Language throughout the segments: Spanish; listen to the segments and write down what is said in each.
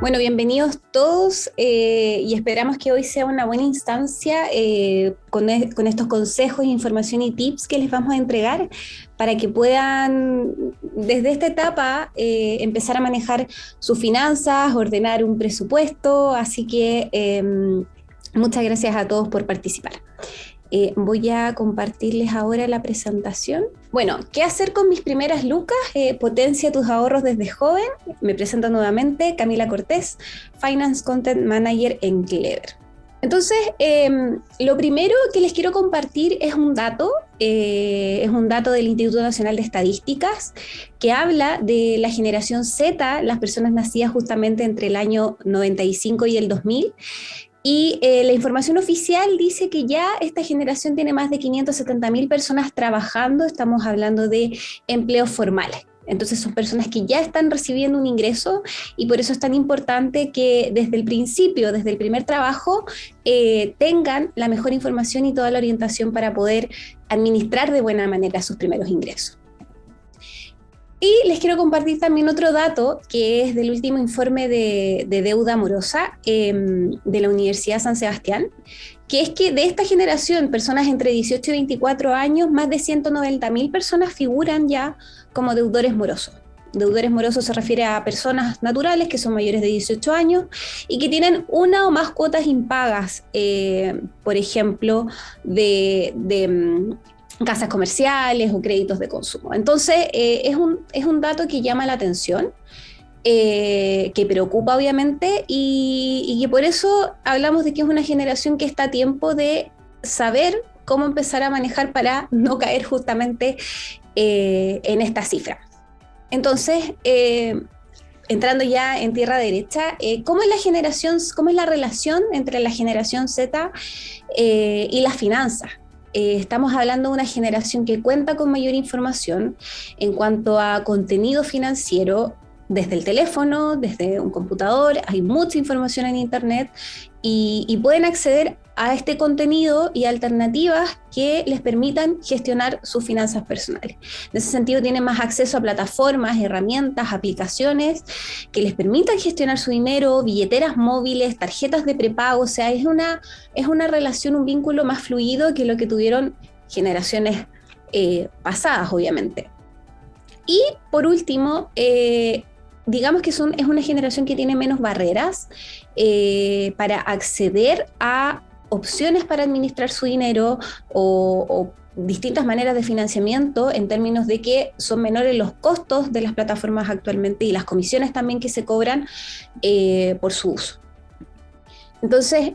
Bueno, bienvenidos todos y esperamos que hoy sea una buena instancia con estos consejos, información y tips que les vamos a entregar para que puedan desde esta etapa empezar a manejar sus finanzas, ordenar un presupuesto, así que muchas gracias a todos por participar. Voy a compartirles ahora la presentación. Bueno, ¿qué hacer con mis primeras lucas? Potencia tus ahorros desde joven. Me presento nuevamente, Camila Cortés, Finance Content Manager en Clever. Entonces, lo primero que les quiero compartir es un dato del Instituto Nacional de Estadísticas que habla de la generación Z, las personas nacidas justamente entre el año 95 y el 2000, y la información oficial dice que ya esta generación tiene más de 570.000 personas trabajando, estamos hablando de empleos formales. Entonces son personas que ya están recibiendo un ingreso y por eso es tan importante que desde el principio, desde el primer trabajo, tengan la mejor información y toda la orientación para poder administrar de buena manera sus primeros ingresos. Y les quiero compartir también otro dato que es del último informe de deuda amorosa de la Universidad San Sebastián, que es que de esta generación, personas entre 18 y 24 años, más de 190.000 personas figuran ya como deudores morosos. Deudores morosos se refiere a personas naturales que son mayores de 18 años y que tienen una o más cuotas impagas, por ejemplo, de casas comerciales o créditos de consumo. Entonces, es un dato que llama la atención, que preocupa obviamente, y que por eso hablamos de que es una generación que está a tiempo de saber cómo empezar a manejar para no caer justamente en esta cifra. Entonces, entrando ya en tierra derecha, ¿cómo es la relación entre la generación Z y las finanzas? Estamos hablando de una generación que cuenta con mayor información en cuanto a contenido financiero desde el teléfono, desde un computador, hay mucha información en internet y pueden acceder a este contenido y alternativas que les permitan gestionar sus finanzas personales. En ese sentido, tienen más acceso a plataformas, herramientas, aplicaciones que les permitan gestionar su dinero, billeteras móviles, tarjetas de prepago. O sea, es una relación, un vínculo más fluido que lo que tuvieron generaciones pasadas, obviamente. Y por último, digamos que es una generación que tiene menos barreras para acceder a opciones para administrar su dinero o distintas maneras de financiamiento, en términos de que son menores los costos de las plataformas actualmente y las comisiones también que se cobran por su uso. Entonces,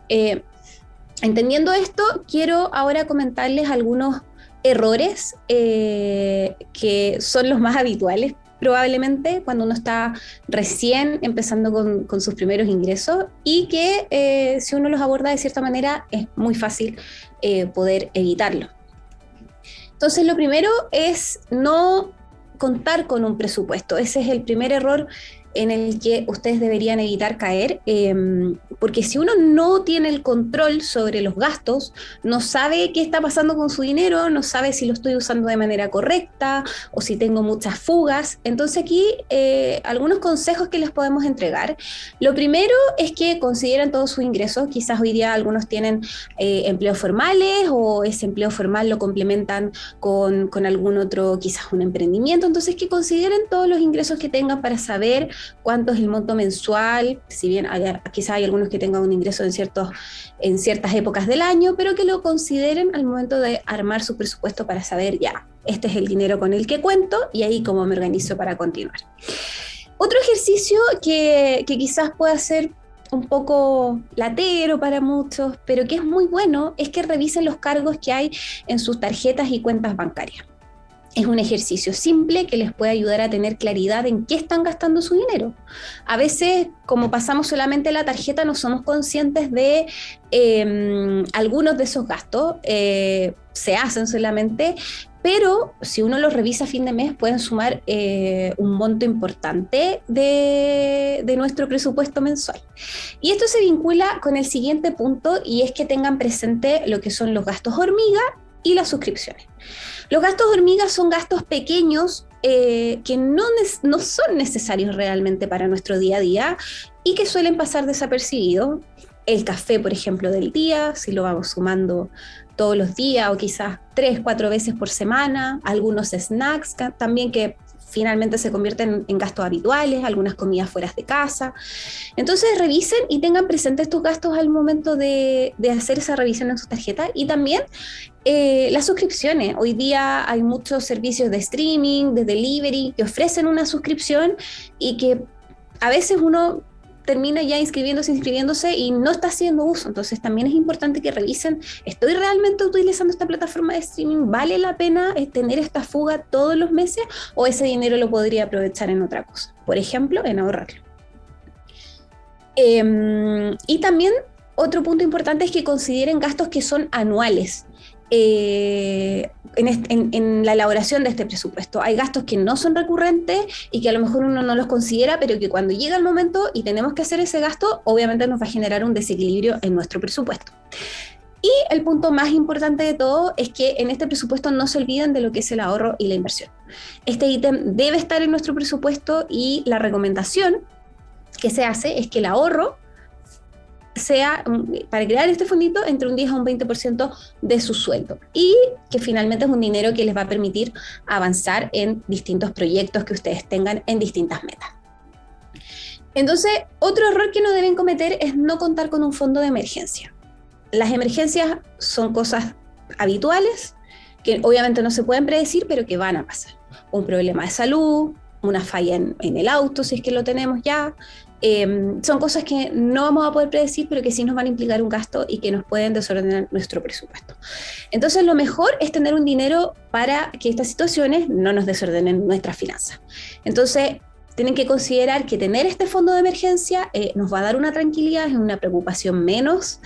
entendiendo esto, quiero ahora comentarles algunos errores que son los más habituales probablemente cuando uno está recién empezando con sus primeros ingresos, y que si uno los aborda de cierta manera es muy fácil poder evitarlo. Entonces, lo primero es no contar con un presupuesto. Ese es el primer error en el que ustedes deberían evitar caer, porque si uno no tiene el control sobre los gastos, no sabe qué está pasando con su dinero, no sabe si lo estoy usando de manera correcta o si tengo muchas fugas. Entonces aquí algunos consejos que les podemos entregar. Lo primero es que consideren todos sus ingresos. Quizás hoy día algunos tienen empleos formales, o ese empleo formal lo complementan con algún otro, quizás un emprendimiento. Entonces que consideren todos los ingresos que tengan para saber cuánto es el monto mensual, si bien quizás hay algunos que tengan un ingreso en ciertas épocas del año, pero que lo consideren al momento de armar su presupuesto para saber, ya, este es el dinero con el que cuento y ahí cómo me organizo para continuar. Otro ejercicio que quizás pueda ser un poco latero para muchos, pero que es muy bueno, es que revisen los cargos que hay en sus tarjetas y cuentas bancarias. Es un ejercicio simple que les puede ayudar a tener claridad en qué están gastando su dinero. A veces, como pasamos solamente la tarjeta, no somos conscientes de algunos de esos gastos, se hacen solamente, pero si uno los revisa a fin de mes pueden sumar un monto importante de nuestro presupuesto mensual. Y esto se vincula con el siguiente punto, y es que tengan presente lo que son los gastos hormiga y las suscripciones. Los gastos hormigas son gastos pequeños que no son necesarios realmente para nuestro día a día y que suelen pasar desapercibidos. El café, por ejemplo, del día, si lo vamos sumando todos los días o quizás 3, 4 veces por semana, algunos snacks también que finalmente se convierten en gastos habituales, algunas comidas fuera de casa. Entonces revisen y tengan presentes estos gastos al momento de hacer esa revisión en su tarjeta. Y también las suscripciones. Hoy día hay muchos servicios de streaming, de delivery, que ofrecen una suscripción y que a veces uno termina ya inscribiéndose y no está haciendo uso. Entonces también es importante que revisen, ¿estoy realmente utilizando esta plataforma de streaming? ¿Vale la pena tener esta fuga todos los meses o ese dinero lo podría aprovechar en otra cosa? Por ejemplo, en ahorrarlo. Y también otro punto importante es que consideren gastos que son anuales. En la elaboración de este presupuesto. Hay gastos que no son recurrentes y que a lo mejor uno no los considera, pero que cuando llega el momento y tenemos que hacer ese gasto, obviamente nos va a generar un desequilibrio en nuestro presupuesto. Y el punto más importante de todo es que en este presupuesto no se olviden de lo que es el ahorro y la inversión. Este ítem debe estar en nuestro presupuesto y la recomendación que se hace es que el ahorro sea, para crear este fondito, entre un 10 a un 20% de su sueldo y que finalmente es un dinero que les va a permitir avanzar en distintos proyectos que ustedes tengan en distintas metas. Entonces, otro error que no deben cometer es no contar con un fondo de emergencia. Las emergencias son cosas habituales que obviamente no se pueden predecir, pero que van a pasar. Un problema de salud, una falla en el auto, si es que lo tenemos ya. Son cosas que no vamos a poder predecir, pero que sí nos van a implicar un gasto y que nos pueden desordenar nuestro presupuesto. Entonces, lo mejor es tener un dinero para que estas situaciones no nos desordenen nuestras finanzas. Entonces, tienen que considerar que tener este fondo de emergencia nos va a dar una tranquilidad, es una preocupación menos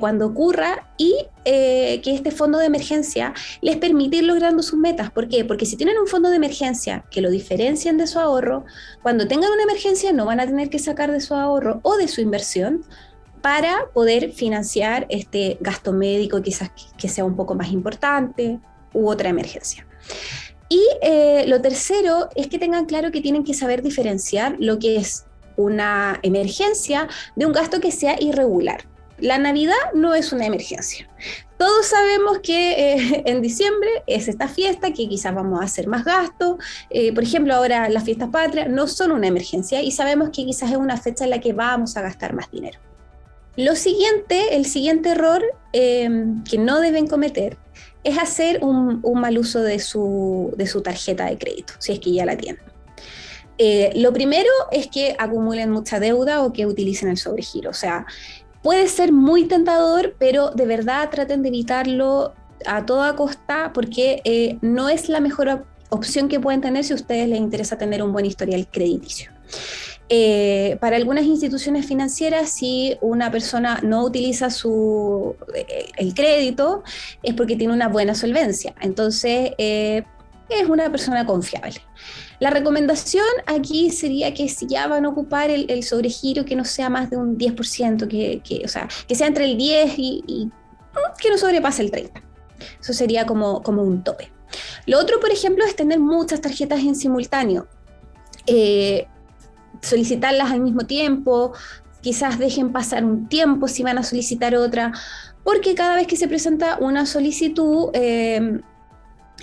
cuando ocurra y que este fondo de emergencia les permite ir logrando sus metas. ¿Por qué? Porque si tienen un fondo de emergencia que lo diferencian de su ahorro, cuando tengan una emergencia no van a tener que sacar de su ahorro o de su inversión para poder financiar este gasto médico quizás que sea un poco más importante u otra emergencia. Y lo tercero es que tengan claro que tienen que saber diferenciar lo que es una emergencia de un gasto que sea irregular. La Navidad no es una emergencia. Todos sabemos que en diciembre es esta fiesta, que quizás vamos a hacer más gasto. Por ejemplo, ahora las fiestas patrias no son una emergencia y sabemos que quizás es una fecha en la que vamos a gastar más dinero. El siguiente error que no deben cometer es hacer un mal uso de su tarjeta de crédito, si es que ya la tienen. Lo primero es que acumulen mucha deuda o que utilicen el sobregiro. O sea, puede ser muy tentador, pero de verdad traten de evitarlo a toda costa porque no es la mejor opción que pueden tener si a ustedes les interesa tener un buen historial crediticio. Para algunas instituciones financieras, si una persona no utiliza el crédito, es porque tiene una buena solvencia. Entonces, es una persona confiable. La recomendación aquí sería que si ya van a ocupar el sobregiro, que no sea más de un 10%, o sea, que sea entre el 10 y que no sobrepase el 30%. Eso sería como un tope. Lo otro, por ejemplo, es tener muchas tarjetas en simultáneo. Solicitarlas al mismo tiempo, quizás dejen pasar un tiempo si van a solicitar otra, porque cada vez que se presenta una solicitud,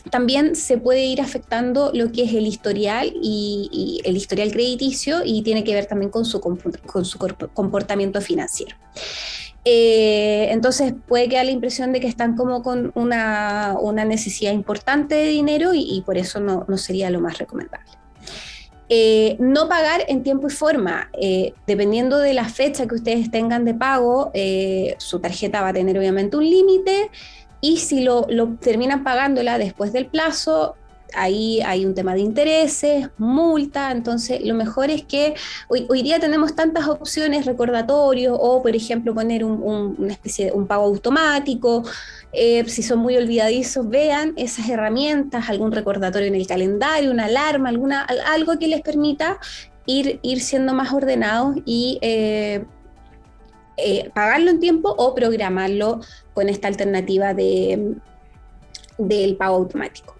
también se puede ir afectando lo que es el historial y el historial crediticio y tiene que ver también con su comportamiento financiero. Entonces puede quedar la impresión de que están como con una necesidad importante de dinero y por eso no sería lo más recomendable. No pagar en tiempo y forma. Dependiendo de la fecha que ustedes tengan de pago, su tarjeta va a tener obviamente un límite y si lo terminan pagándola después del plazo, ahí hay un tema de intereses, multa. Entonces lo mejor es que hoy día tenemos tantas opciones, recordatorios o por ejemplo poner una especie de un pago automático. Si son muy olvidadizos, vean esas herramientas, algún recordatorio en el calendario, una alarma, algo que les permita ir siendo más ordenados y pagarlo en tiempo o programarlo con esta alternativa del pago automático.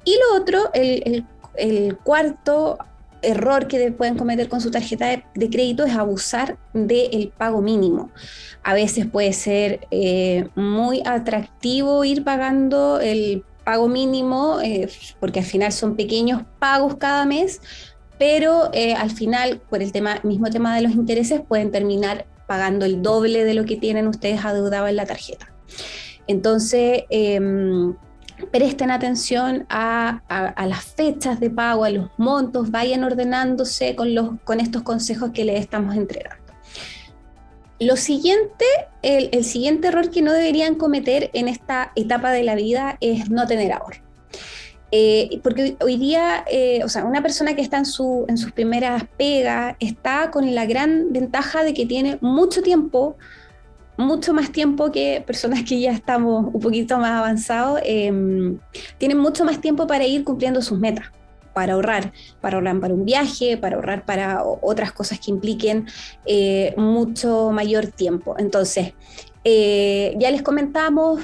Y lo otro, el el cuarto error que pueden cometer con su tarjeta de crédito es abusar del pago mínimo. A veces puede ser muy atractivo ir pagando el pago mínimo, porque al final son pequeños pagos cada mes, pero al final, por el mismo tema de los intereses, pueden terminar pagando el doble de lo que tienen ustedes adeudado en la tarjeta. Entonces, presten atención a las fechas de pago, a los montos, vayan ordenándose con estos consejos que les estamos entregando. Lo siguiente, el siguiente error que no deberían cometer en esta etapa de la vida es no tener ahorro. Porque hoy día, una persona que está en sus primeras pegas está con la gran ventaja de que tiene mucho tiempo, mucho más tiempo que personas que ya estamos un poquito más avanzados, tienen mucho más tiempo para ir cumpliendo sus metas, para ahorrar para un viaje, para ahorrar para otras cosas que impliquen mucho mayor tiempo. Entonces, ya les comentamos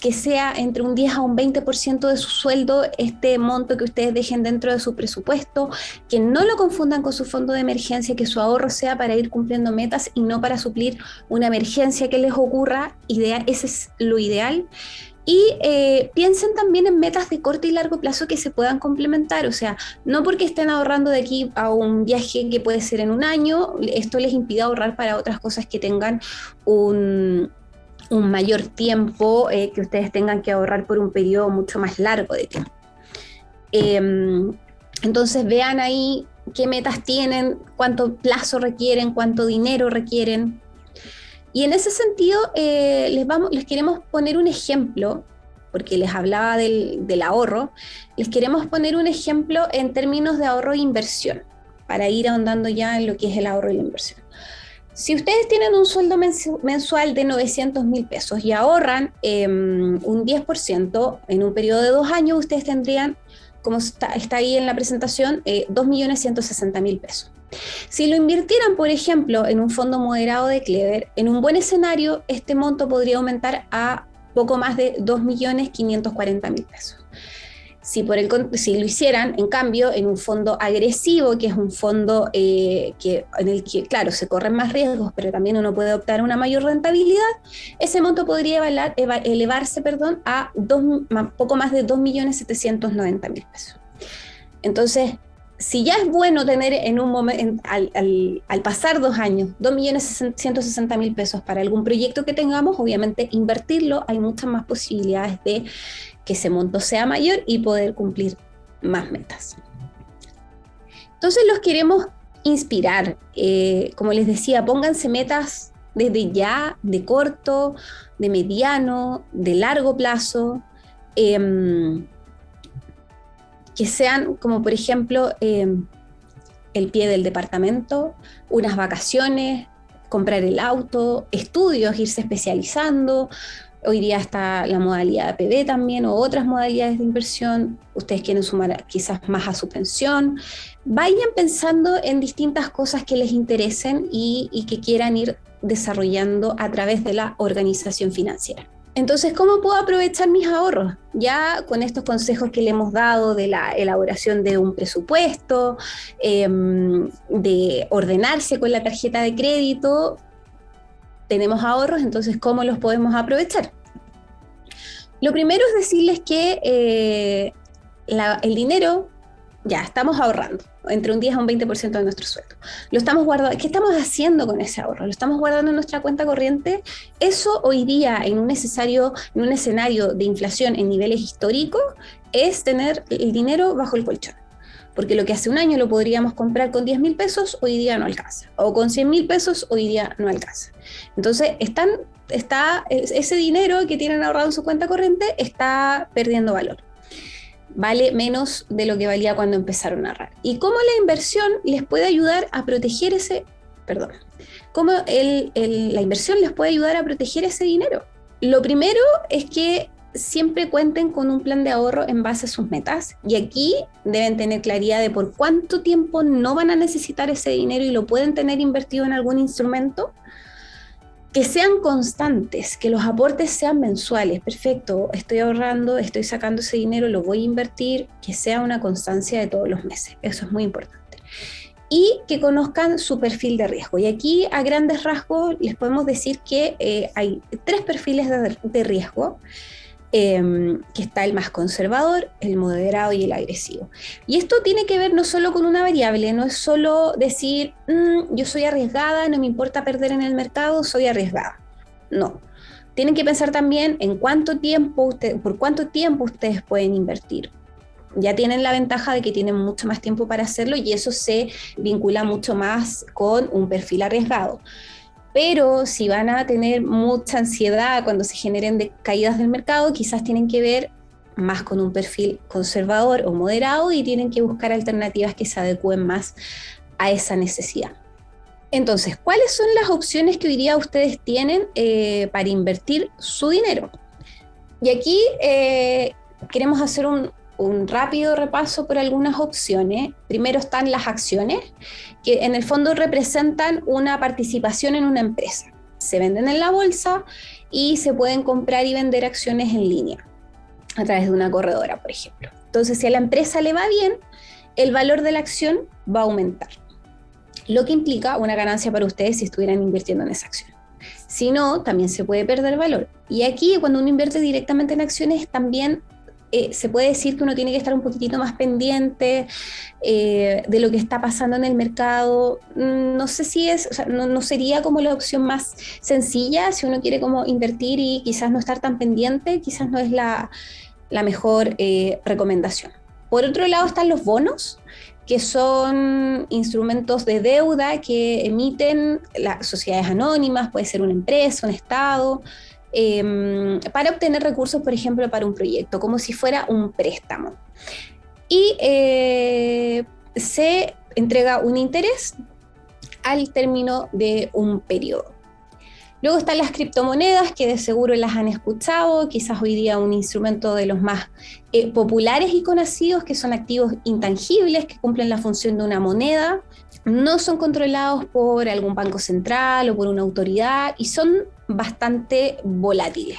que sea entre un 10 a un 20% de su sueldo este monto que ustedes dejen dentro de su presupuesto, que no lo confundan con su fondo de emergencia, que su ahorro sea para ir cumpliendo metas y no para suplir una emergencia que les ocurra. Ese es lo ideal. Y piensen también en metas de corto y largo plazo que se puedan complementar, o sea, no porque estén ahorrando de aquí a un viaje que puede ser en un año, esto les impida ahorrar para otras cosas que tengan un mayor tiempo, que ustedes tengan que ahorrar por un periodo mucho más largo de tiempo. Entonces vean ahí qué metas tienen, cuánto plazo requieren, cuánto dinero requieren. Y en ese sentido les queremos poner un ejemplo, porque les hablaba del ahorro, les queremos poner un ejemplo en términos de ahorro e inversión, para ir ahondando ya en lo que es el ahorro y la inversión. Si ustedes tienen un sueldo mensual de 900.000 pesos y ahorran un 10% en un periodo de 2 años, ustedes tendrían, como está ahí en la presentación, 2.160.000 pesos. Si lo invirtieran, por ejemplo, en un fondo moderado de Clever, en un buen escenario, este monto podría aumentar a poco más de 2.540.000 pesos. Si lo hicieran, en cambio, en un fondo agresivo, que es un fondo en el que, claro, se corren más riesgos, pero también uno puede optar a una mayor rentabilidad, ese monto podría elevarse a poco más de 2.790.000 pesos. Entonces, si ya es bueno tener en un momento, al pasar 2 años, 2.160.000 pesos para algún proyecto que tengamos, obviamente invertirlo, hay muchas más posibilidades de que ese monto sea mayor y poder cumplir más metas. Entonces los queremos inspirar, como les decía, pónganse metas desde ya, de corto, de mediano, de largo plazo, que sean como por ejemplo el pie del departamento, unas vacaciones, comprar el auto, estudios, irse especializando. Hoy día está la modalidad APB también, o otras modalidades de inversión. Ustedes quieren sumar quizás más a su pensión. Vayan pensando en distintas cosas que les interesen y que quieran ir desarrollando a través de la organización financiera. Entonces, ¿cómo puedo aprovechar mis ahorros? Ya con estos consejos que le hemos dado de la elaboración de un presupuesto, de ordenarse con la tarjeta de crédito, tenemos ahorros, entonces, ¿cómo los podemos aprovechar? Lo primero es decirles que el dinero, ya estamos ahorrando, entre un 10 a un 20% de nuestro sueldo. Lo estamos guardando. ¿Qué estamos haciendo con ese ahorro? ¿Lo estamos guardando en nuestra cuenta corriente? Eso hoy día, en un escenario de inflación en niveles históricos, es tener el dinero bajo el colchón. Porque lo que hace un año lo podríamos comprar con 10.000 pesos, hoy día no alcanza. O con 100.000 pesos, hoy día no alcanza. Entonces, ese dinero que tienen ahorrado en su cuenta corriente está perdiendo valor. Vale menos de lo que valía cuando empezaron a ahorrar. ¿Y cómo la inversión les puede ayudar a proteger cómo la inversión les puede ayudar a proteger ese dinero? Lo primero es que siempre cuenten con un plan de ahorro en base a sus metas, y aquí deben tener claridad de por cuánto tiempo no van a necesitar ese dinero y lo pueden tener invertido en algún instrumento. Que sean constantes, que los aportes sean mensuales. Perfecto, estoy ahorrando, estoy sacando ese dinero, lo voy a invertir, que sea una constancia de todos los meses. Eso es muy importante. Y que conozcan su perfil de riesgo. Y aquí, a grandes rasgos, les podemos decir que hay 3 perfiles de riesgo, que está el más conservador, el moderado y el agresivo. Y esto tiene que ver no solo con una variable, no es solo decir, yo soy arriesgada, no me importa perder en el mercado, soy arriesgada. No. Tienen que pensar también en por cuánto tiempo ustedes pueden invertir. Ya tienen la ventaja de que tienen mucho más tiempo para hacerlo y eso se vincula mucho más con un perfil arriesgado. Pero si van a tener mucha ansiedad cuando se generen caídas del mercado, quizás tienen que ver más con un perfil conservador o moderado y tienen que buscar alternativas que se adecúen más a esa necesidad. Entonces, ¿cuáles son las opciones que hoy día ustedes tienen para invertir su dinero? Y aquí queremos hacer un rápido repaso por algunas opciones. Primero están las acciones, que en el fondo representan una participación en una empresa. Se venden en la bolsa y se pueden comprar y vender acciones en línea a través de una corredora, por ejemplo. Entonces, si a la empresa le va bien, el valor de la acción va a aumentar, lo que implica una ganancia para ustedes si estuvieran invirtiendo en esa acción. Si no, también se puede perder valor. Y aquí, cuando uno invierte directamente en acciones, también se puede decir que uno tiene que estar un poquitito más pendiente de lo que está pasando en el mercado. No sé si no sería como la opción más sencilla si uno quiere como invertir y quizás no estar tan pendiente, quizás no es la mejor recomendación. Por otro lado están los bonos, que son instrumentos de deuda que emiten las sociedades anónimas, puede ser una empresa, un estado, para obtener recursos, por ejemplo, para un proyecto, como si fuera un préstamo. Y se entrega un interés al término de un periodo. Luego están las criptomonedas, que de seguro las han escuchado, quizás hoy día un instrumento de los más populares y conocidos, que son activos intangibles que cumplen la función de una moneda, no son controlados por algún banco central o por una autoridad y son bastante volátiles.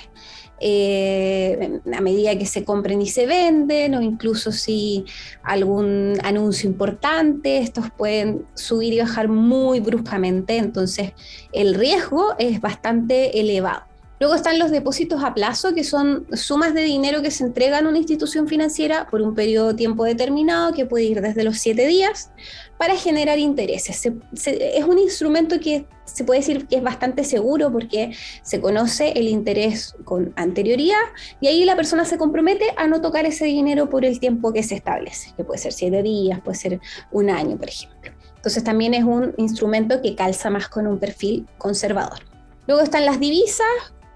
A medida que se compren y se venden, o incluso si algún anuncio importante, estos pueden subir y bajar muy bruscamente, entonces el riesgo es bastante elevado. Luego están los depósitos a plazo, que son sumas de dinero que se entregan a una institución financiera por un periodo de tiempo determinado, que puede ir desde los 7 días, para generar intereses. Es un instrumento que se puede decir que es bastante seguro porque se conoce el interés con anterioridad y ahí la persona se compromete a no tocar ese dinero por el tiempo que se establece, que puede ser 7 días, puede ser un año, por ejemplo. Entonces también es un instrumento que calza más con un perfil conservador. Luego están las divisas.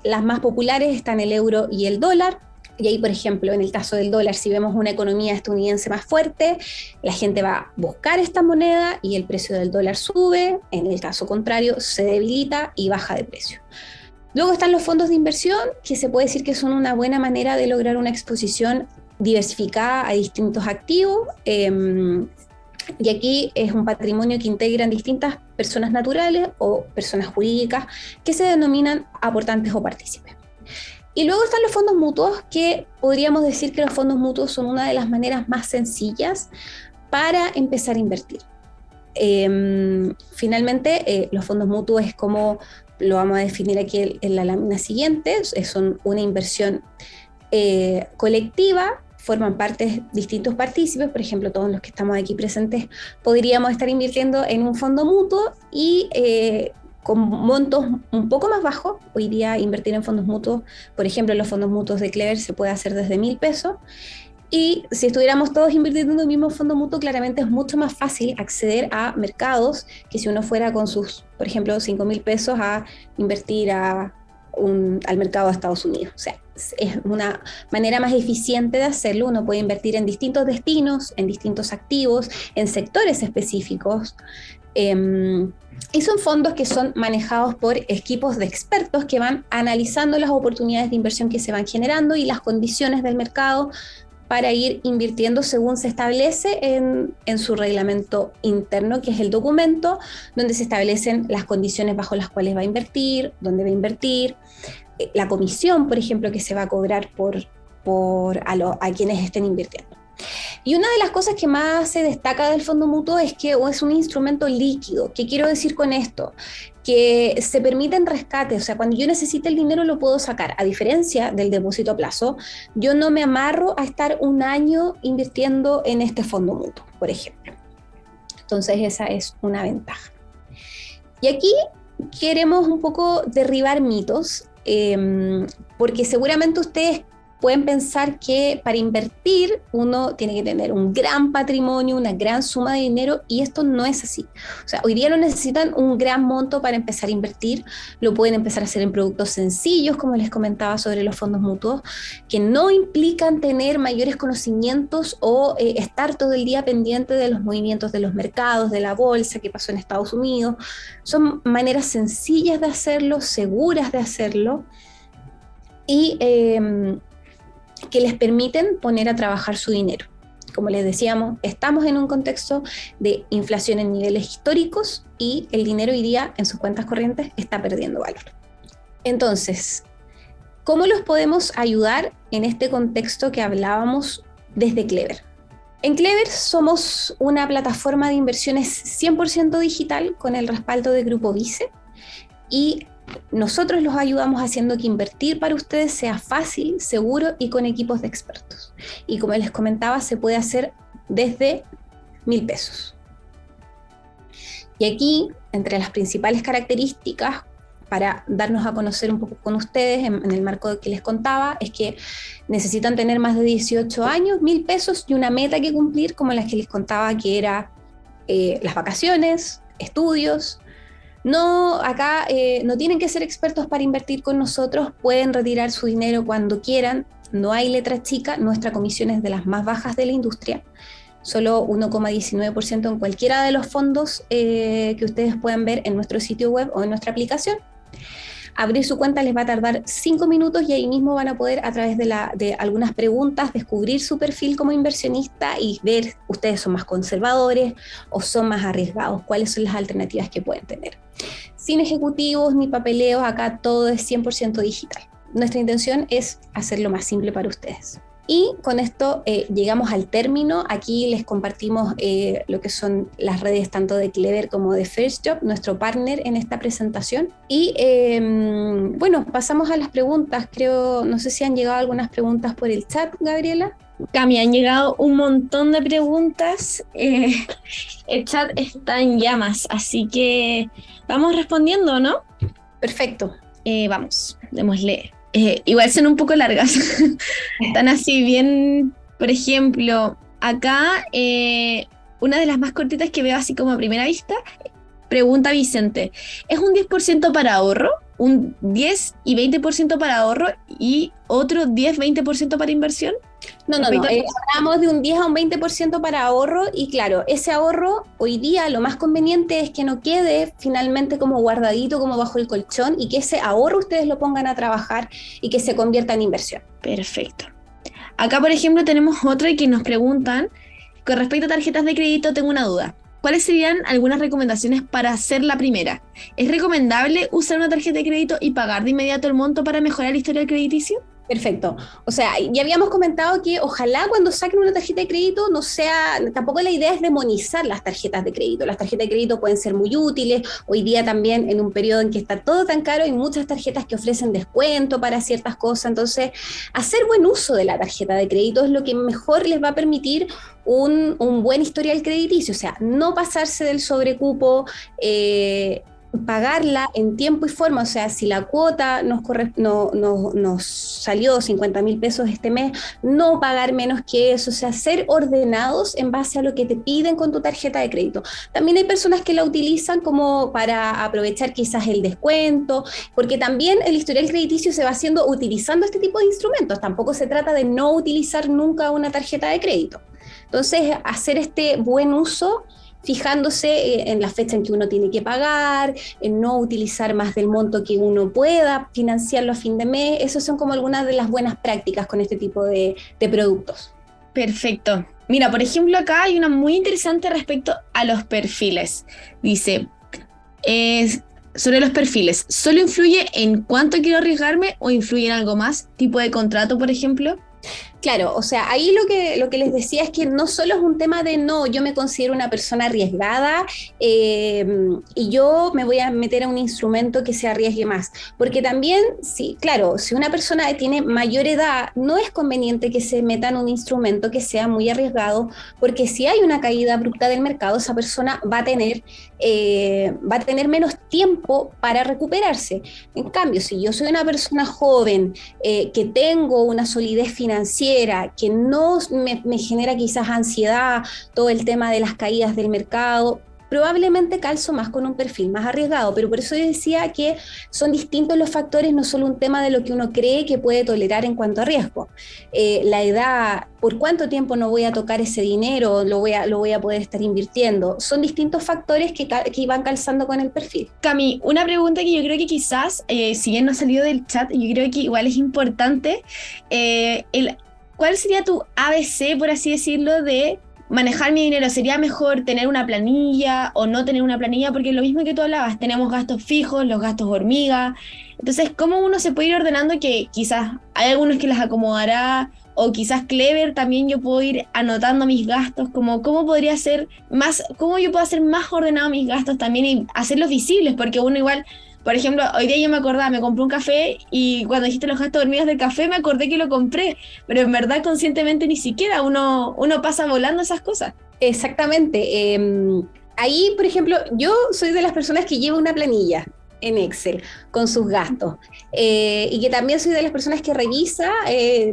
Las más populares están el euro y el dólar. Y ahí, por ejemplo, en el caso del dólar, si vemos una economía estadounidense más fuerte, la gente va a buscar esta moneda y el precio del dólar sube. En el caso contrario, se debilita y baja de precio. Luego están los fondos de inversión, que se puede decir que son una buena manera de lograr una exposición diversificada a distintos activos. Y aquí es un patrimonio que integran distintas personas naturales o personas jurídicas que se denominan aportantes o partícipes. Y luego están los fondos mutuos, que podríamos decir que los fondos mutuos son una de las maneras más sencillas para empezar a invertir. Finalmente, los fondos mutuos es como lo vamos a definir aquí en la lámina siguiente, son una inversión colectiva. Forman parte distintos partícipes, por ejemplo, todos los que estamos aquí presentes podríamos estar invirtiendo en un fondo mutuo y con montos un poco más bajos. Hoy día invertir en fondos mutuos, por ejemplo, en los fondos mutuos de Clever se puede hacer desde 1.000 pesos. Y si estuviéramos todos invirtiendo en el mismo fondo mutuo, claramente es mucho más fácil acceder a mercados que si uno fuera con sus, por ejemplo, 5.000 pesos a invertir al mercado de Estados Unidos. O sea, es una manera más eficiente de hacerlo. Uno puede invertir en distintos destinos, en distintos activos, en sectores específicos. Y son fondos que son manejados por equipos de expertos que van analizando las oportunidades de inversión que se van generando y las condiciones del mercado para ir invirtiendo según se establece en su reglamento interno, que es el documento donde se establecen las condiciones bajo las cuales va a invertir, dónde va a invertir, la comisión, por ejemplo, que se va a cobrar a quienes estén invirtiendo. Y una de las cosas que más se destaca del fondo mutuo es que es un instrumento líquido. ¿Qué quiero decir con esto? Que se permiten rescates, o sea, cuando yo necesite el dinero lo puedo sacar. A diferencia del depósito a plazo, yo no me amarro a estar un año invirtiendo en este fondo mutuo, por ejemplo. Entonces esa es una ventaja. Y aquí queremos un poco derribar mitos, porque seguramente ustedes pueden pensar que para invertir uno tiene que tener un gran patrimonio, una gran suma de dinero, y esto no es así. O sea, hoy día no necesitan un gran monto para empezar a invertir, lo pueden empezar a hacer en productos sencillos, como les comentaba sobre los fondos mutuos, que no implican tener mayores conocimientos o estar todo el día pendiente de los movimientos de los mercados, de la bolsa, qué pasó en Estados Unidos. Son maneras sencillas de hacerlo, seguras de hacerlo, y que les permiten poner a trabajar su dinero. Como les decíamos, estamos en un contexto de inflación en niveles históricos y el dinero hoy día en sus cuentas corrientes está perdiendo valor. Entonces, ¿cómo los podemos ayudar en este contexto que hablábamos desde Clever? En Clever somos una plataforma de inversiones 100% digital con el respaldo de Grupo Vice, y nosotros los ayudamos haciendo que invertir para ustedes sea fácil, seguro y con equipos de expertos. Y como les comentaba, se puede hacer desde 1.000 pesos. Y aquí, entre las principales características para darnos a conocer un poco con ustedes en el marco que les contaba, es que necesitan tener más de 18 años, 1.000 pesos y una meta que cumplir, como las que les contaba, que era las vacaciones, estudios. Acá no tienen que ser expertos para invertir con nosotros, pueden retirar su dinero cuando quieran, no hay letra chica, nuestra comisión es de las más bajas de la industria, solo 1,19% en cualquiera de los fondos que ustedes puedan ver en nuestro sitio web o en nuestra aplicación. Abrir su cuenta les va a tardar 5 minutos y ahí mismo van a poder, a través de algunas preguntas, descubrir su perfil como inversionista y ver ustedes son más conservadores o son más arriesgados, cuáles son las alternativas que pueden tener. Sin ejecutivos ni papeleos, acá todo es 100% digital. Nuestra intención es hacerlo más simple para ustedes. Y con esto llegamos al término. Aquí les compartimos lo que son las redes tanto de Clever como de First Job, nuestro partner en esta presentación. Y bueno, pasamos a las preguntas. No sé si han llegado algunas preguntas por el chat, Gabriela. Cami, han llegado un montón de preguntas. El chat está en llamas, así que vamos respondiendo, ¿no? Perfecto. Vamos, démosle. Igual son un poco largas. Están así bien, por ejemplo, acá una de las más cortitas que veo así como a primera vista, pregunta Vicente, ¿es un 10% para ahorro? ¿Un 10 y 20% para ahorro y otro 10-20% para inversión? No, hablamos de un 10 a un 20% para ahorro, y claro, ese ahorro hoy día lo más conveniente es que no quede finalmente como guardadito, como bajo el colchón, y que ese ahorro ustedes lo pongan a trabajar y que se convierta en inversión. Perfecto. Acá, por ejemplo, tenemos otra que nos preguntan, con respecto a tarjetas de crédito, tengo una duda. ¿Cuáles serían algunas recomendaciones para hacer la primera? ¿Es recomendable usar una tarjeta de crédito y pagar de inmediato el monto para mejorar el historial crediticio? Perfecto. O sea, ya habíamos comentado que ojalá cuando saquen una tarjeta de crédito no sea, tampoco la idea es demonizar las tarjetas de crédito. Las tarjetas de crédito pueden ser muy útiles. Hoy día también, en un periodo en que está todo tan caro, hay muchas tarjetas que ofrecen descuento para ciertas cosas. Entonces, hacer buen uso de la tarjeta de crédito es lo que mejor les va a permitir un buen historial crediticio. O sea, no pasarse del sobrecupo, pagarla en tiempo y forma. O sea, si la cuota nos salió 50.000 pesos este mes, no pagar menos que eso. O sea, ser ordenados en base a lo que te piden con tu tarjeta de crédito. También hay personas que la utilizan como para aprovechar quizás el descuento, porque también el historial crediticio se va haciendo utilizando este tipo de instrumentos. Tampoco se trata de no utilizar nunca una tarjeta de crédito. Entonces, hacer este buen uso fijándose en la fecha en que uno tiene que pagar, en no utilizar más del monto que uno pueda financiarlo a fin de mes. Esas son como algunas de las buenas prácticas con este tipo de productos. Perfecto. Mira, por ejemplo, acá hay una muy interesante respecto a los perfiles. Dice, sobre los perfiles, ¿solo influye en cuánto quiero arriesgarme o influye en algo más? ¿Tipo de contrato, por ejemplo? Claro, o sea, ahí lo que les decía es que no solo es un tema de no, yo me considero una persona arriesgada y yo me voy a meter a un instrumento que se arriesgue más, porque también, sí, claro, si una persona tiene mayor edad, no es conveniente que se meta en un instrumento que sea muy arriesgado, porque si hay una caída abrupta del mercado, esa persona va a tener menos tiempo para recuperarse. En cambio, si yo soy una persona joven, que tengo una solidez financiera, que no me genera quizás ansiedad, todo el tema de las caídas del mercado, probablemente calzo más con un perfil más arriesgado, pero por eso yo decía que son distintos los factores, no solo un tema de lo que uno cree que puede tolerar en cuanto a riesgo. La edad, por cuánto tiempo no voy a tocar ese dinero, lo voy a poder estar invirtiendo, son distintos factores que van calzando con el perfil. Cami, una pregunta que yo creo que quizás, si bien no ha salido del chat, yo creo que igual es importante, ¿cuál sería tu ABC, por así decirlo, de manejar mi dinero? ¿Sería mejor tener una planilla o no tener una planilla? Porque es lo mismo que tú hablabas, tenemos gastos fijos, los gastos hormiga. Entonces, ¿cómo uno se puede ir ordenando? Que quizás hay algunos que las acomodará, o quizás Clever también yo puedo ir anotando mis gastos, como cómo podría ser más, cómo yo puedo hacer más ordenado mis gastos también y hacerlos visibles, porque uno igual... Por ejemplo, hoy día yo me acordaba, me compré un café y cuando dijiste los gastos hormigas del café me acordé que lo compré, pero en verdad conscientemente ni siquiera uno pasa volando esas cosas. Exactamente. Ahí, por ejemplo, yo soy de las personas que lleva una planilla en Excel con sus gastos y que también soy de las personas que revisa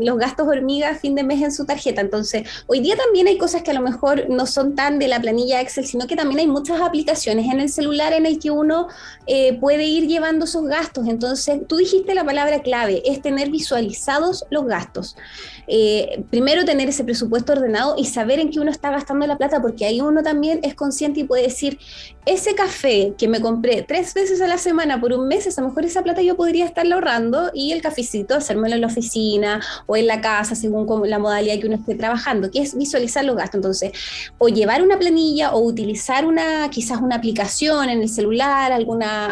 los gastos hormiga a fin de mes en su tarjeta. Entonces, hoy día también hay cosas que a lo mejor no son tan de la planilla Excel, sino que también hay muchas aplicaciones en el celular en el que uno puede ir llevando esos gastos. Entonces, tú dijiste la palabra clave, es tener visualizados los gastos. Primero tener ese presupuesto ordenado y saber en qué uno está gastando la plata, porque ahí uno también es consciente y puede decir, ese café que me compré 3 veces a la semana por un mes, a lo mejor esa plata yo podría estarla ahorrando y el cafecito hacérmelo en la oficina o en la casa según la modalidad que uno esté trabajando, que es visualizar los gastos. Entonces, o llevar una planilla o utilizar quizás una aplicación en el celular, alguna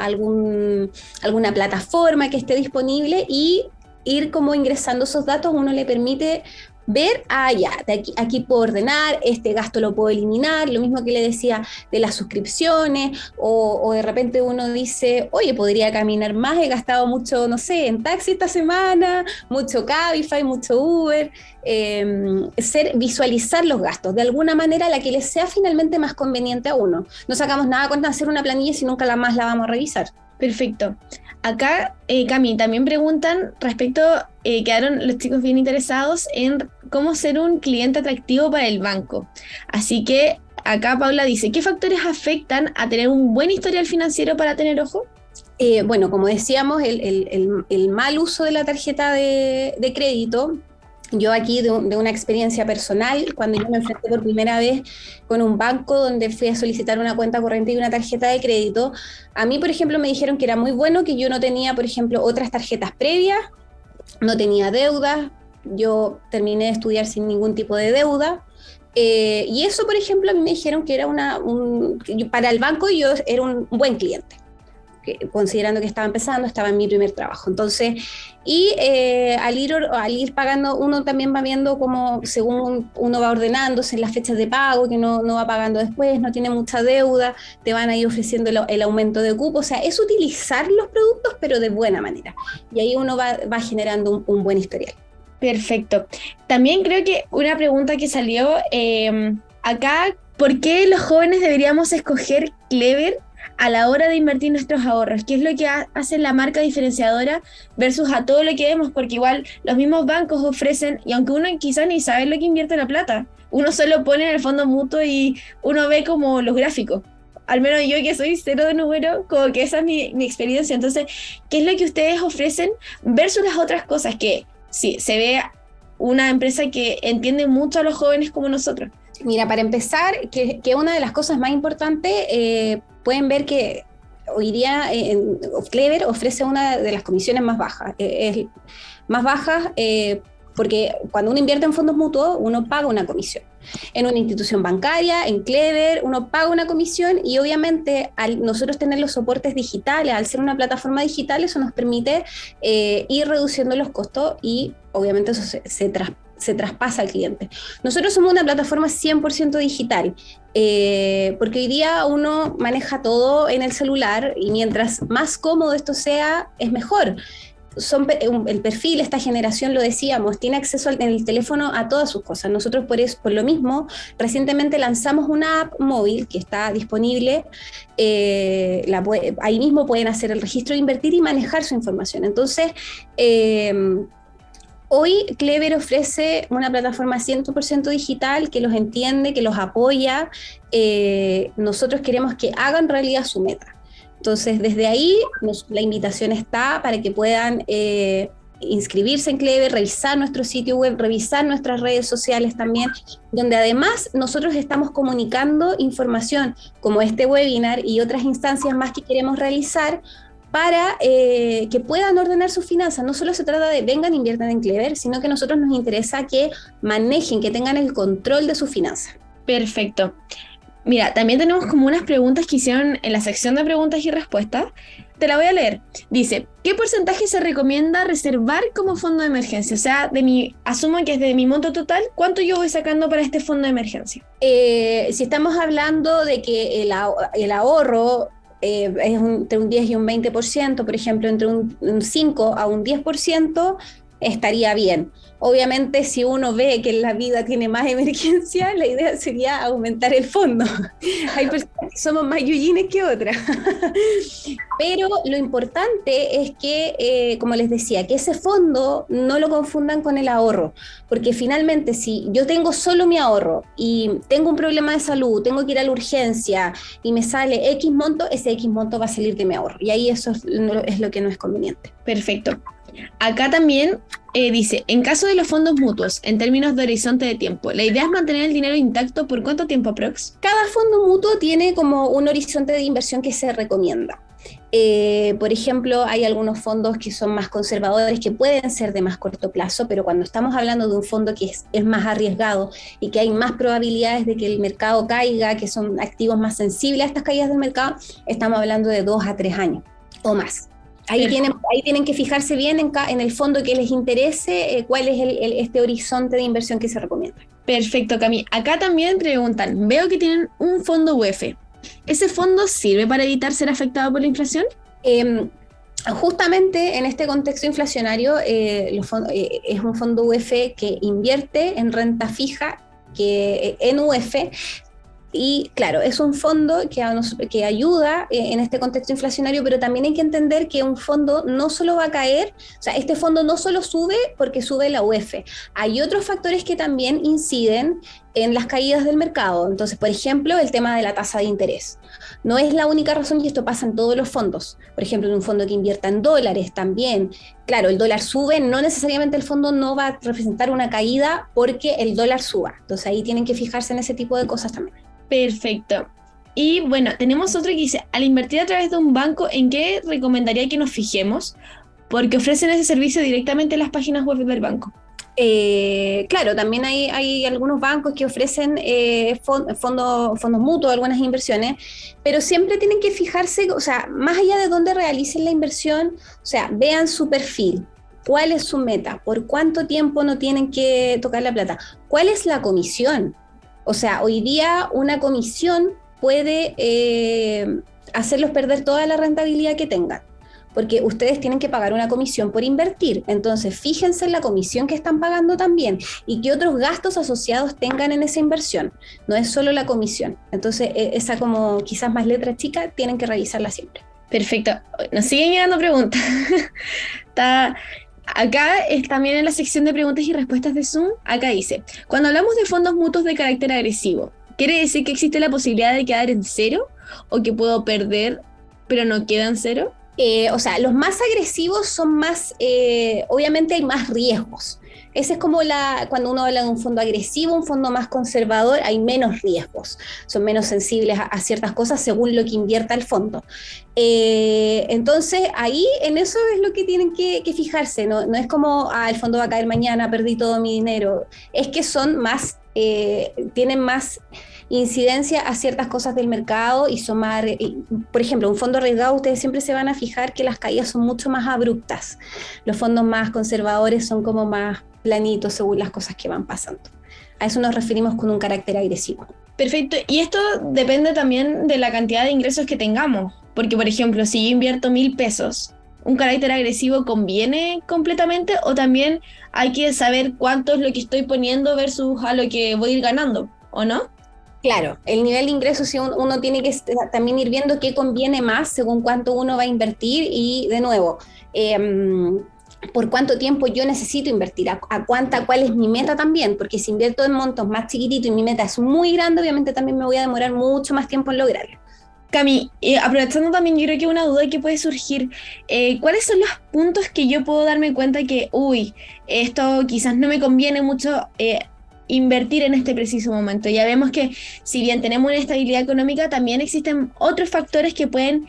plataforma que esté disponible y ir como ingresando esos datos, uno le permite ver, ya, aquí puedo ordenar, este gasto lo puedo eliminar, lo mismo que le decía de las suscripciones, o de repente uno dice, oye, podría caminar más, he gastado mucho, no sé, en taxi esta semana, mucho Cabify, mucho Uber, visualizar los gastos, de alguna manera la que les sea finalmente más conveniente a uno. No sacamos nada con hacer una planilla si nunca más la vamos a revisar. Perfecto. Acá, Cami, también preguntan respecto, quedaron los chicos bien interesados en cómo ser un cliente atractivo para el banco. Así que acá Paula dice, ¿qué factores afectan a tener un buen historial financiero para tener ojo? Bueno, como decíamos, el mal uso de la tarjeta de crédito. Yo aquí de una experiencia personal, cuando yo me enfrenté por primera vez con un banco donde fui a solicitar una cuenta corriente y una tarjeta de crédito, a mí, por ejemplo, me dijeron que era muy bueno, que yo no tenía, por ejemplo, otras tarjetas previas, no tenía deudas, yo terminé de estudiar sin ningún tipo de deuda, y eso, por ejemplo, a mí me dijeron que era para el banco yo era un buen cliente, considerando que estaba empezando, estaba en mi primer trabajo. Entonces, al ir pagando, uno también va viendo cómo, según uno va ordenándose en las fechas de pago, que no va pagando después, no tiene mucha deuda, te van a ir ofreciendo el aumento de cupo. O sea, es utilizar los productos, pero de buena manera. Y ahí uno va generando un buen historial. Perfecto. También creo que una pregunta que salió acá, ¿por qué los jóvenes deberíamos escoger Clever a la hora de invertir nuestros ahorros? ¿Qué es lo que hace la marca diferenciadora versus a todo lo que vemos? Porque igual los mismos bancos ofrecen, y aunque uno quizás ni sabe lo que invierte la plata, uno solo pone en el fondo mutuo y uno ve como los gráficos. Al menos yo que soy cero de número, como que esa es mi experiencia. Entonces, ¿qué es lo que ustedes ofrecen versus las otras cosas? Que sí, se ve una empresa que entiende mucho a los jóvenes como nosotros. Mira, para empezar, que una de las cosas más importantes, pueden ver que hoy día Clever ofrece una de las comisiones más bajas. porque cuando uno invierte en fondos mutuos, uno paga una comisión. En una institución bancaria, en Clever, uno paga una comisión y obviamente al nosotros tener los soportes digitales, al ser una plataforma digital, eso nos permite ir reduciendo los costos y obviamente eso se traspasa al cliente. Nosotros somos una plataforma 100% digital, porque hoy día uno maneja todo en el celular y mientras más cómodo esto sea, es mejor. El perfil, esta generación, lo decíamos, tiene acceso en el teléfono a todas sus cosas. Nosotros por lo mismo, recientemente lanzamos una app móvil que está disponible, ahí mismo pueden hacer el registro de invertir y manejar su información. Entonces, hoy Clever ofrece una plataforma 100% digital que los entiende, que los apoya. Nosotros queremos que hagan realidad su meta. Entonces, desde ahí la invitación está para que puedan inscribirse en Clever, revisar nuestro sitio web, revisar nuestras redes sociales también, donde además nosotros estamos comunicando información como este webinar y otras instancias más que queremos realizar para que puedan ordenar sus finanzas. No solo se trata de vengan, inviertan en Clever, sino que a nosotros nos interesa que manejen, que tengan el control de sus finanzas. Perfecto. Mira, también tenemos como unas preguntas que hicieron en la sección de preguntas y respuestas. Te la voy a leer. Dice, ¿qué porcentaje se recomienda reservar como fondo de emergencia? O sea, asumo que es de mi monto total, ¿cuánto yo voy sacando para este fondo de emergencia? Si estamos hablando de que el ahorro es entre un 10 y un 20%, por ejemplo, entre un 5 a un 10%, estaría bien. Obviamente, si uno ve que la vida tiene más emergencia, la idea sería aumentar el fondo. Hay personas que somos más yuyines que otras. Pero lo importante es que, como les decía, que ese fondo no lo confundan con el ahorro, porque finalmente si yo tengo solo mi ahorro y tengo un problema de salud, tengo que ir a la urgencia y me sale X monto, ese X monto va a salir de mi ahorro. Y ahí eso es lo que no es conveniente. Perfecto. Acá también dice, en caso de los fondos mutuos, en términos de horizonte de tiempo, ¿la idea es mantener el dinero intacto por cuánto tiempo aprox? Cada fondo mutuo tiene como un horizonte de inversión que se recomienda. Por ejemplo, hay algunos fondos que son más conservadores, que pueden ser de más corto plazo, pero cuando estamos hablando de un fondo que es más arriesgado y que hay más probabilidades de que el mercado caiga, que son activos más sensibles a estas caídas del mercado, estamos hablando de 2 a 3 años o más. Ahí tienen que fijarse bien en el fondo que les interese, cuál es este horizonte de inversión que se recomienda. Perfecto, Cami. Acá también preguntan, veo que tienen un fondo UF. ¿Ese fondo sirve para evitar ser afectado por la inflación? Justamente en este contexto inflacionario, es un fondo UF que invierte en renta fija, en UF. Y claro, es un fondo que ayuda en este contexto inflacionario, pero también hay que entender que un fondo no solo va a caer, o sea, este fondo no solo sube porque sube la UF. Hay otros factores que también inciden en las caídas del mercado. Entonces, por ejemplo, el tema de la tasa de interés. No es la única razón y esto pasa en todos los fondos. Por ejemplo, en un fondo que invierta en dólares también. Claro, el dólar sube, no necesariamente el fondo no va a representar una caída porque el dólar suba. Entonces ahí tienen que fijarse en ese tipo de cosas también. Perfecto. Y bueno, tenemos otro que dice, al invertir a través de un banco, ¿en qué recomendaría que nos fijemos? Porque ofrecen ese servicio directamente en las páginas web del banco. Claro, también hay algunos bancos que ofrecen fondos mutuos, algunas inversiones, pero siempre tienen que fijarse, o sea, más allá de dónde realicen la inversión, o sea, vean su perfil. ¿Cuál es su meta? ¿Por cuánto tiempo no tienen que tocar la plata? ¿Cuál es la comisión? O sea, hoy día una comisión puede hacerlos perder toda la rentabilidad que tengan, porque ustedes tienen que pagar una comisión por invertir. Entonces, fíjense en la comisión que están pagando también y qué otros gastos asociados tengan en esa inversión. No es solo la comisión. Entonces, esa como quizás más letra chica, tienen que revisarla siempre. Perfecto. Nos siguen llegando preguntas. Acá es también en la sección de preguntas y respuestas de Zoom, acá dice, cuando hablamos de fondos mutuos de carácter agresivo, ¿quiere decir que existe la posibilidad de quedar en cero o que puedo perder pero no queda en cero? O sea, los más agresivos son más, obviamente hay más riesgos. Ese es como cuando uno habla de un fondo agresivo, un fondo más conservador, hay menos riesgos, son menos sensibles a ciertas cosas según lo que invierta el fondo. Entonces, ahí en eso es lo que tienen que fijarse, no es como, el fondo va a caer mañana, perdí todo mi dinero, es que son más, tienen más incidencia a ciertas cosas del mercado y son más, por ejemplo, un fondo arriesgado, ustedes siempre se van a fijar que las caídas son mucho más abruptas. Los fondos más conservadores son como más planitos según las cosas que van pasando. A eso nos referimos con un carácter agresivo. Perfecto, y esto depende también de la cantidad de ingresos que tengamos, porque por ejemplo, si yo invierto 1.000 pesos, ¿un carácter agresivo conviene completamente o también hay que saber cuánto es lo que estoy poniendo versus a lo que voy a ir ganando, o no? Claro, el nivel de ingresos sí, uno tiene que también ir viendo qué conviene más según cuánto uno va a invertir y de nuevo, por cuánto tiempo yo necesito invertir, cuál es mi meta también, porque si invierto en montos más chiquititos y mi meta es muy grande, obviamente también me voy a demorar mucho más tiempo en lograrlo. Cami, aprovechando también, yo creo que una duda que puede surgir, ¿cuáles son los puntos que yo puedo darme cuenta que, esto quizás no me conviene mucho invertir en este preciso momento? Ya vemos que si bien tenemos una estabilidad económica, también existen otros factores que pueden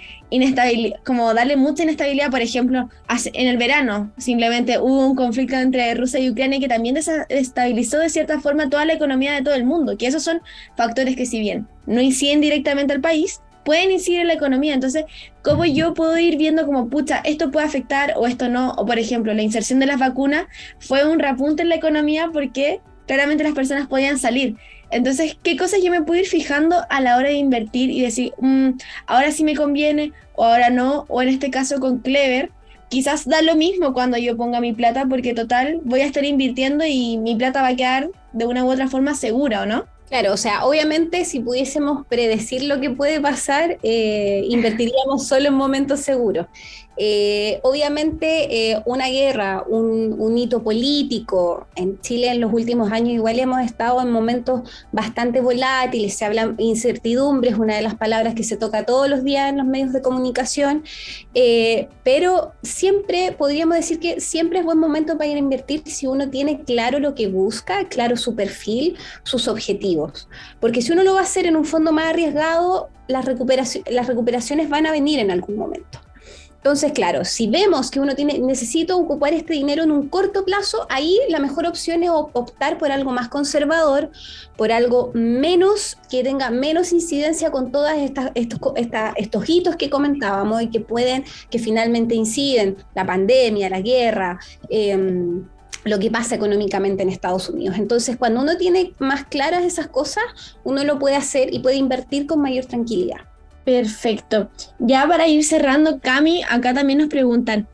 como darle mucha inestabilidad. Por ejemplo, en el verano simplemente hubo un conflicto entre Rusia y Ucrania que también desestabilizó de cierta forma toda la economía de todo el mundo, que esos son factores que si bien no inciden directamente al país, pueden incidir en la economía. Entonces, ¿cómo yo puedo ir viendo como, pucha, esto puede afectar o esto no? O por ejemplo, la inserción de las vacunas fue un repunte en la economía porque claramente las personas podían salir. Entonces, ¿qué cosas yo me puedo ir fijando a la hora de invertir y decir, ahora sí me conviene o ahora no? O en este caso con Clever, quizás da lo mismo cuando yo ponga mi plata porque total voy a estar invirtiendo y mi plata va a quedar de una u otra forma segura, ¿o no? Claro, o sea, obviamente si pudiésemos predecir lo que puede pasar, invertiríamos solo en momentos seguros. Obviamente una guerra, un hito político, en Chile en los últimos años igual hemos estado en momentos bastante volátiles, se habla incertidumbre, es una de las palabras que se toca todos los días en los medios de comunicación, pero siempre, podríamos decir que siempre es buen momento para ir a invertir si uno tiene claro lo que busca, claro su perfil, sus objetivos, porque si uno lo va a hacer en un fondo más arriesgado, las recuperaciones van a venir en algún momento. Entonces, claro, si vemos que uno necesita ocupar este dinero en un corto plazo, ahí la mejor opción es optar por algo más conservador, por algo menos, que tenga menos incidencia con todos estos hitos que comentábamos y que finalmente inciden, la pandemia, la guerra, lo que pasa económicamente en Estados Unidos. Entonces, cuando uno tiene más claras esas cosas, uno lo puede hacer y puede invertir con mayor tranquilidad. Perfecto. Ya para ir cerrando, Cami, acá también nos preguntan,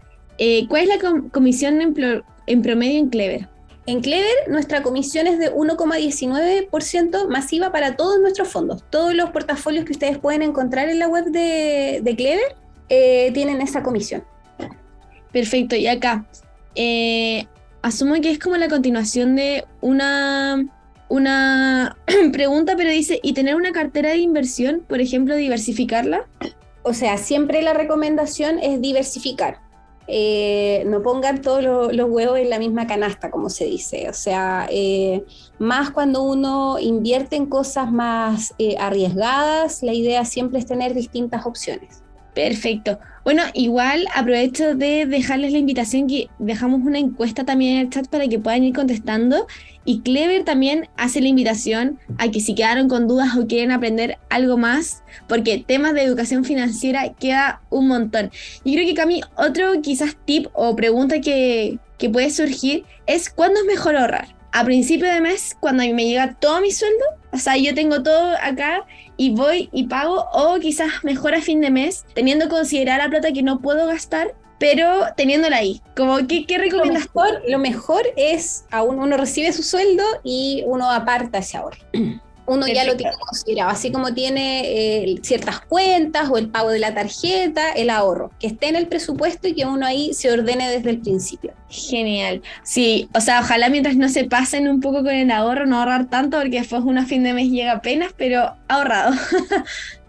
¿cuál es la comisión en promedio en Clever? En Clever, nuestra comisión es de 1,19% masiva para todos nuestros fondos. Todos los portafolios que ustedes pueden encontrar en la web de Clever tienen esa comisión. Perfecto. Y acá, asumo que es como la continuación de una pregunta, pero dice, ¿y tener una cartera de inversión, por ejemplo, diversificarla? O sea, siempre la recomendación es diversificar. No pongan todos los huevos en la misma canasta, como se dice. O sea, más cuando uno invierte en cosas más arriesgadas, la idea siempre es tener distintas opciones. Perfecto. Bueno, igual aprovecho de dejarles la invitación que dejamos una encuesta también en el chat para que puedan ir contestando, y Clever también hace la invitación a que si quedaron con dudas o quieren aprender algo más, porque temas de educación financiera queda un montón. Y creo que, Cami, otro quizás tip o pregunta que puede surgir es ¿cuándo es mejor ahorrar? ¿A principio de mes, cuando a mí me llega todo mi sueldo? O sea, yo tengo todo acá y voy y pago, o quizás mejor a fin de mes, teniendo considerada la plata que no puedo gastar, pero teniéndola ahí. Como, ¿qué recomiendas? Lo mejor es, uno recibe su sueldo y uno aparta ese ahorro. Uno ya lo tiene considerado, así como tiene ciertas cuentas o el pago de la tarjeta, el ahorro, que esté en el presupuesto y que uno ahí se ordene desde el principio. Genial. Sí, o sea, ojalá mientras no se pasen un poco con el ahorro, no ahorrar tanto, porque después uno a fin de mes llega apenas, pero ahorrado.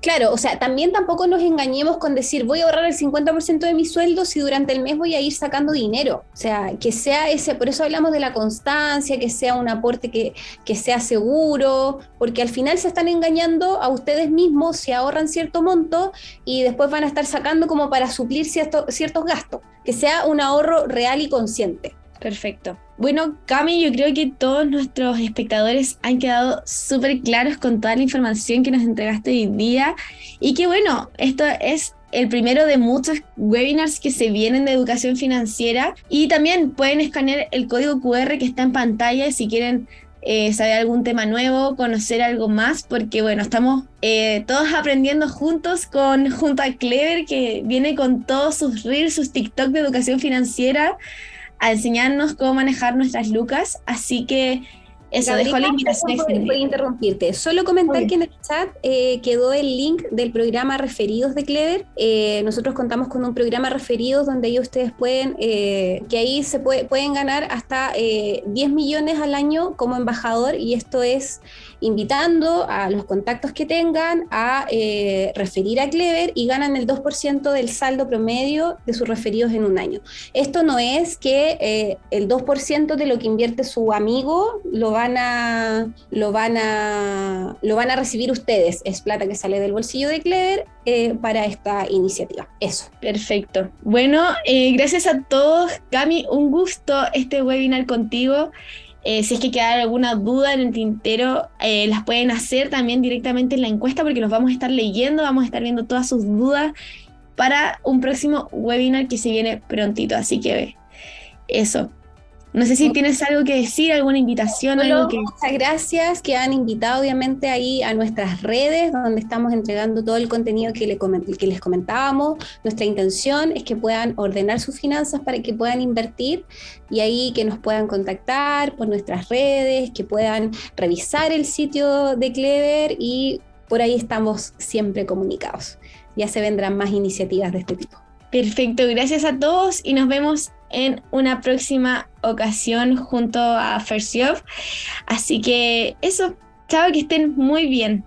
Claro, o sea, también tampoco nos engañemos con decir voy a ahorrar el 50% de mi sueldo si durante el mes voy a ir sacando dinero. O sea, que sea ese, por eso hablamos de la constancia, que sea un aporte que sea seguro, porque al final se están engañando a ustedes mismos si ahorran cierto monto y después van a estar sacando como para suplir ciertos gastos. Que sea un ahorro real y consciente. Perfecto. Bueno, Cami, yo creo que todos nuestros espectadores han quedado súper claros con toda la información que nos entregaste hoy día y que bueno, esto es el primero de muchos webinars que se vienen de educación financiera y también pueden escanear el código QR que está en pantalla si quieren saber algún tema nuevo, conocer algo más, porque bueno, estamos todos aprendiendo junto a Clever, que viene con todos sus reels, sus TikTok de educación financiera, a enseñarnos cómo manejar nuestras lucas, así que eso, Gabriela, dejo la invitación por extendida. interrumpirte. Solo comentar Obvio. que en el chat quedó el link del programa Referidos de Clever. Nosotros contamos con un programa Referidos donde ahí ustedes pueden, que ahí pueden ganar hasta 10 millones al año como embajador y esto es invitando a los contactos que tengan a referir a Clever y ganan el 2% del saldo promedio de sus referidos en un año. Esto no es que el 2% de lo que invierte su amigo lo van a recibir ustedes. Es plata que sale del bolsillo de Clever para esta iniciativa. Eso. Perfecto. Bueno, gracias a todos. Cami, un gusto este webinar contigo. Si es que queda alguna duda en el tintero, las pueden hacer también directamente en la encuesta porque los vamos a estar leyendo, vamos a estar viendo todas sus dudas para un próximo webinar que se viene prontito. Así que eso. No sé si tienes algo que decir, alguna invitación, algo que... Muchas gracias que han invitado obviamente ahí a nuestras redes donde estamos entregando todo el contenido que les comentábamos. Nuestra intención es que puedan ordenar sus finanzas para que puedan invertir y ahí que nos puedan contactar por nuestras redes, que puedan revisar el sitio de Clever y por ahí estamos siempre comunicados. Ya se vendrán más iniciativas de este tipo. Perfecto, gracias a todos y nos vemos en una próxima ocasión junto a First Job. Así que eso, chao, que estén muy bien.